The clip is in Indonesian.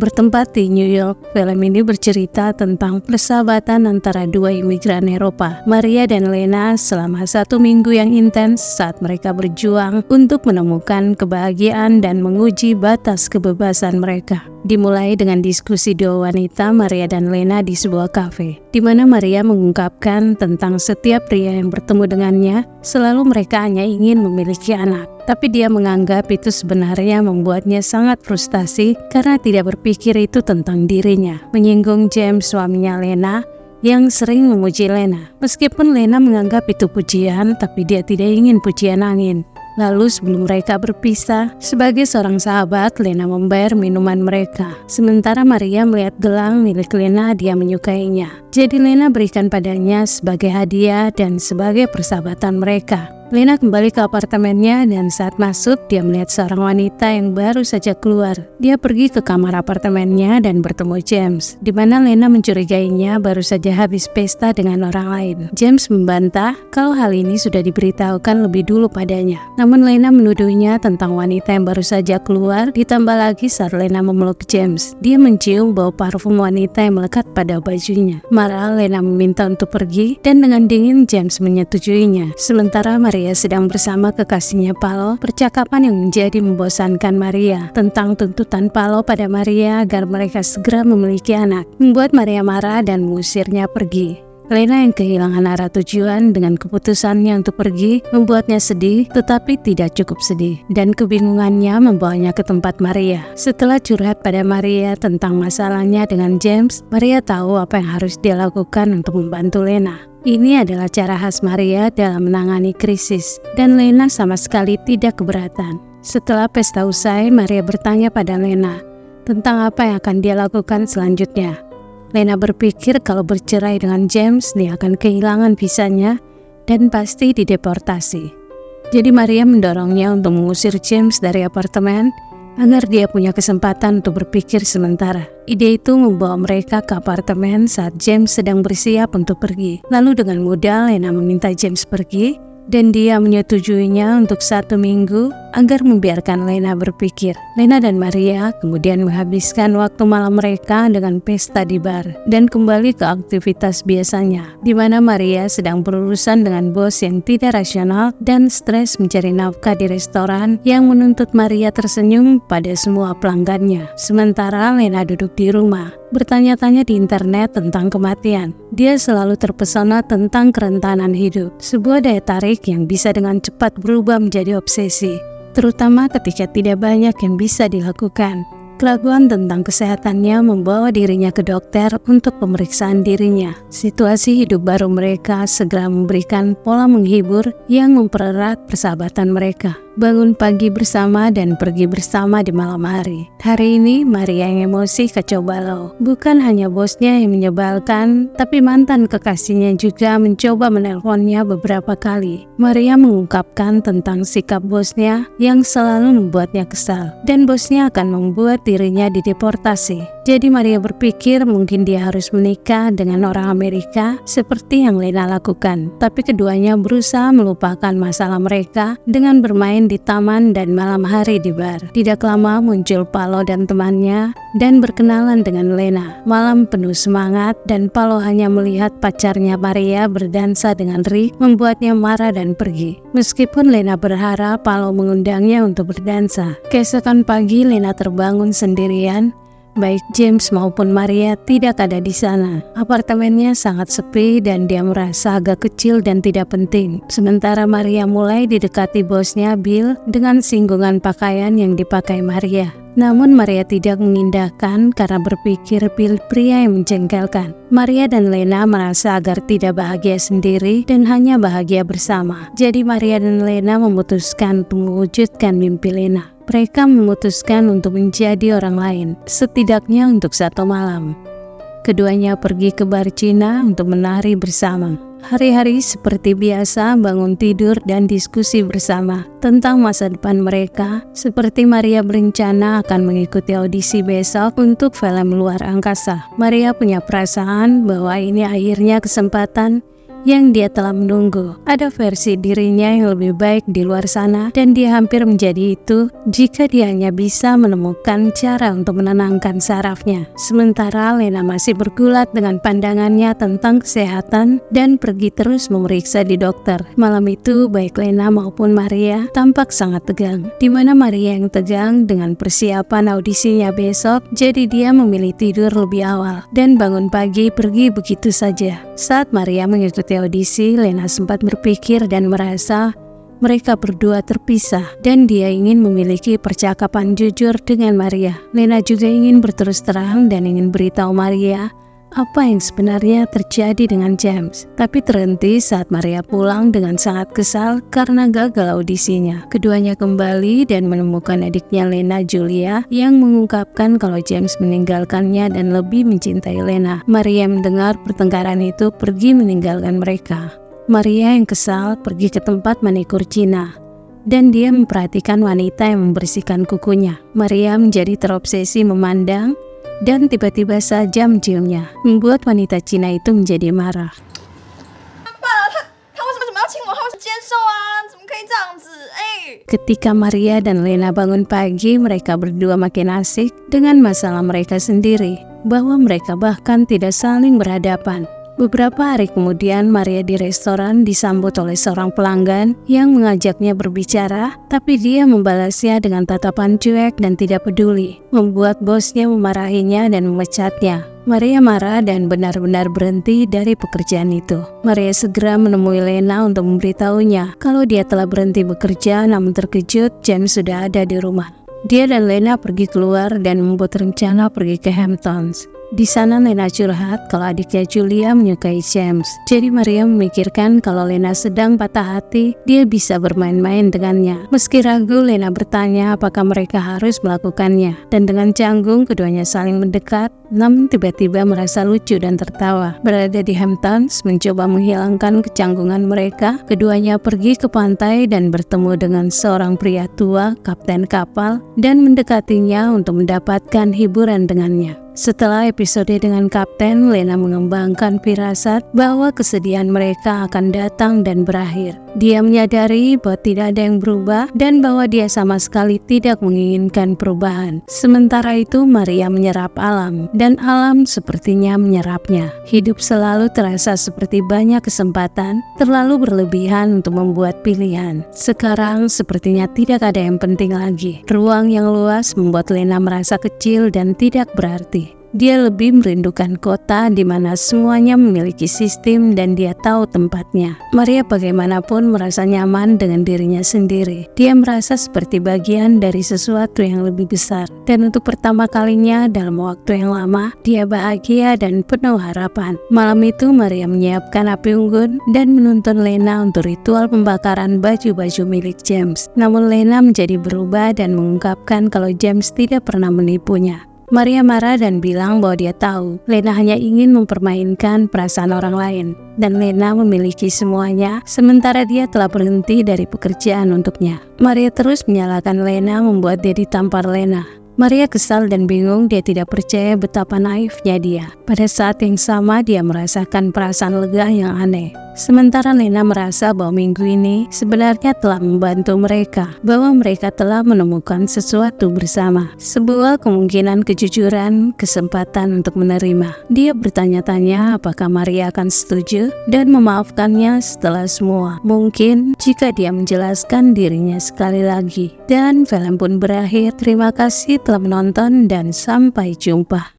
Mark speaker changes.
Speaker 1: Bertempat di New York, film ini bercerita tentang persahabatan antara dua imigran Eropa, Maria dan Lena, selama 1 minggu yang intens saat mereka berjuang untuk menemukan kebahagiaan dan menguji batas kebebasan mereka. Dimulai dengan diskusi dua wanita, Maria dan Lena, di sebuah kafe, di mana Maria mengungkapkan tentang setiap pria yang bertemu dengannya, selalu mereka hanya ingin memiliki anak. Tapi dia menganggap itu sebenarnya membuatnya sangat frustasi karena tidak berpikir itu tentang dirinya. Menyinggung James, suaminya Lena, yang sering memuji Lena. Meskipun Lena menganggap itu pujian, tapi dia tidak ingin pujian angin. Lalu sebelum mereka berpisah, sebagai seorang sahabat, Lena membayar minuman mereka. Sementara Maria melihat gelang milik Lena, dia menyukainya. Jadi Lena berikan padanya sebagai hadiah dan sebagai persahabatan mereka. Lena kembali ke apartemennya dan saat masuk, dia melihat seorang wanita yang baru saja keluar. Dia pergi ke kamar apartemennya dan bertemu James, di mana Lena mencurigainya baru saja habis pesta dengan orang lain. James membantah kalau hal ini sudah diberitahukan lebih dulu padanya. Namun Lena menuduhnya tentang wanita yang baru saja keluar, ditambah lagi saat Lena memeluk James. Dia mencium bau parfum wanita yang melekat pada bajunya. Marah, Lena meminta untuk pergi dan dengan dingin James menyetujuinya. Sementara Maria sedang bersama kekasihnya Paolo, percakapan yang menjadi membosankan Maria tentang tuntutan Paolo pada Maria agar mereka segera memiliki anak, membuat Maria marah dan mengusirnya pergi. Lena yang kehilangan arah tujuan dengan keputusannya untuk pergi membuatnya sedih, tetapi tidak cukup sedih, dan kebingungannya membawanya ke tempat Maria. Setelah curhat pada Maria tentang masalahnya dengan James, Maria tahu apa yang harus dia lakukan untuk membantu Lena. Ini adalah cara khas Maria dalam menangani krisis, dan Lena sama sekali tidak keberatan. Setelah pesta usai, Maria bertanya pada Lena tentang apa yang akan dia lakukan selanjutnya. Lena berpikir kalau bercerai dengan James, dia akan kehilangan visanya dan pasti dideportasi. Jadi Maria mendorongnya untuk mengusir James dari apartemen agar dia punya kesempatan untuk berpikir sementara. Ide itu membawa mereka ke apartemen saat James sedang bersiap untuk pergi. Lalu dengan mudah Lena meminta James pergi dan dia menyetujuinya untuk 1 minggu agar membiarkan Lena berpikir. Lena dan Maria kemudian menghabiskan waktu malam mereka dengan pesta di bar dan kembali ke aktivitas biasanya, di mana Maria sedang berurusan dengan bos yang tidak rasional dan stres mencari nafkah di restoran yang menuntut Maria tersenyum pada semua pelanggannya. Sementara Lena duduk di rumah, bertanya-tanya di internet tentang kematian. Dia selalu terpesona tentang kerentanan hidup, sebuah daya tarik yang bisa dengan cepat berubah menjadi obsesi, terutama ketika tidak banyak yang bisa dilakukan. Keraguan tentang kesehatannya membawa dirinya ke dokter untuk pemeriksaan dirinya. Situasi hidup baru mereka segera memberikan pola menghibur yang mempererat persahabatan mereka. Bangun pagi bersama dan pergi bersama di malam hari. Hari ini Maria yang emosi kacau balau. Bukan hanya bosnya yang menyebalkan, tapi mantan kekasihnya juga mencoba menelponnya beberapa kali. Maria mengungkapkan tentang sikap bosnya yang selalu membuatnya kesal, dan bosnya akan membuat dirinya dideportasi. Jadi Maria berpikir mungkin dia harus menikah dengan orang Amerika seperti yang Lena lakukan. Tapi keduanya berusaha melupakan masalah mereka dengan bermain di taman dan malam hari di bar. Tidak lama muncul Paolo dan temannya dan berkenalan dengan Lena. Malam penuh semangat dan Paolo hanya melihat pacarnya Maria berdansa dengan Rick membuatnya marah dan pergi. Meskipun Lena berharap Paolo mengundangnya untuk berdansa. Keesokan pagi Lena terbangun sendirian. Baik James maupun Maria tidak ada di sana. Apartemennya sangat sepi dan dia merasa agak kecil dan tidak penting. Sementara Maria mulai didekati bosnya Bill dengan singgungan pakaian yang dipakai Maria. Namun Maria tidak mengindahkan karena berpikir Bill pria yang menjengkelkan. Maria dan Lena merasa agar tidak bahagia sendiri dan hanya bahagia bersama. Jadi Maria dan Lena memutuskan untuk mewujudkan mimpi Lena. Mereka memutuskan untuk menjadi orang lain, setidaknya untuk 1 malam. Keduanya pergi ke bar Cina untuk menari bersama. Hari-hari seperti biasa, bangun tidur dan diskusi bersama tentang masa depan mereka. Seperti Maria berencana akan mengikuti audisi besok untuk film luar angkasa. Maria punya perasaan bahwa ini akhirnya kesempatan yang dia telah menunggu. Ada versi dirinya yang lebih baik di luar sana dan dia hampir menjadi itu jika dia hanya bisa menemukan cara untuk menenangkan sarafnya. Sementara Lena masih bergulat dengan pandangannya tentang kesehatan dan pergi terus memeriksa di dokter. Malam itu baik Lena maupun Maria tampak sangat tegang, di mana Maria yang tegang dengan persiapan audisinya besok, jadi dia memilih tidur lebih awal dan bangun pagi pergi begitu saja. Saat Maria mengikuti audisi, Lena sempat berpikir dan merasa mereka berdua terpisah dan dia ingin memiliki percakapan jujur dengan Maria. Lena juga ingin berterus terang dan ingin beritahu Maria apa yang sebenarnya terjadi dengan James, tapi terhenti saat Maria pulang dengan sangat kesal karena gagal audisinya. Keduanya kembali dan menemukan adiknya Lena, Julia, yang mengungkapkan kalau James meninggalkannya dan lebih mencintai Lena. Maria mendengar pertengkaran itu pergi meninggalkan mereka. Maria yang kesal pergi ke tempat manikur Cina dan dia memperhatikan wanita yang membersihkan kukunya. Maria menjadi terobsesi memandang dan tiba-tiba saja menciumnya, membuat wanita Cina itu menjadi marah. Ketika Maria dan Lena bangun pagi, mereka berdua makin asik dengan masalah mereka sendiri, bahwa mereka bahkan tidak saling berhadapan. Beberapa hari kemudian, Maria di restoran disambut oleh seorang pelanggan yang mengajaknya berbicara, tapi dia membalasnya dengan tatapan cuek dan tidak peduli, membuat bosnya memarahinya dan memecatnya. Maria marah dan benar-benar berhenti dari pekerjaan itu. Maria segera menemui Lena untuk memberitahunya kalau dia telah berhenti bekerja, namun terkejut James sudah ada di rumah. Dia dan Lena pergi keluar dan membuat rencana pergi ke Hamptons. Di sana Lena curhat kalau adiknya Julia menyukai James. Jadi Maria memikirkan kalau Lena sedang patah hati, dia bisa bermain-main dengannya. Meski ragu, Lena bertanya apakah mereka harus melakukannya. Dan dengan canggung keduanya saling mendekat, namun tiba-tiba merasa lucu dan tertawa. Berada di Hamptons, mencoba menghilangkan kecanggungan mereka, keduanya pergi ke pantai dan bertemu dengan seorang pria tua, kapten kapal, dan mendekatinya untuk mendapatkan hiburan dengannya. Setelah episode dengan kapten, Lena mengembangkan firasat bahwa kesedihan mereka akan datang dan berakhir. Dia menyadari bahwa tidak ada yang berubah dan bahwa dia sama sekali tidak menginginkan perubahan. Sementara itu Maria menyerap alam dan alam sepertinya menyerapnya. Hidup selalu terasa seperti banyak kesempatan, terlalu berlebihan untuk membuat pilihan. Sekarang sepertinya tidak ada yang penting lagi. Ruang yang luas membuat Lena merasa kecil dan tidak berarti. Dia lebih merindukan kota di mana semuanya memiliki sistem dan dia tahu tempatnya. Maria bagaimanapun merasa nyaman dengan dirinya sendiri. Dia merasa seperti bagian dari sesuatu yang lebih besar. Dan untuk pertama kalinya dalam waktu yang lama, dia bahagia dan penuh harapan. Malam itu Maria menyiapkan api unggun dan menuntun Lena untuk ritual pembakaran baju-baju milik James. Namun Lena menjadi berubah dan mengungkapkan kalau James tidak pernah menipunya. Maria marah dan bilang bahwa dia tahu Lena hanya ingin mempermainkan perasaan orang lain dan Lena memiliki semuanya sementara dia telah berhenti dari pekerjaan untuknya. Maria terus menyalahkan Lena, membuat dia ditampar Lena. Maria kesal dan bingung, dia tidak percaya betapa naifnya dia. Pada saat yang sama dia merasakan perasaan lega yang aneh. Sementara Lena merasa bahwa minggu ini sebenarnya telah membantu mereka, bahwa mereka telah menemukan sesuatu bersama. Sebuah kemungkinan kejujuran, kesempatan untuk menerima. Dia bertanya-tanya apakah Maria akan setuju dan memaafkannya setelah semua. Mungkin jika dia menjelaskan dirinya sekali lagi. Dan film pun berakhir. Terima kasih telah menonton dan sampai jumpa.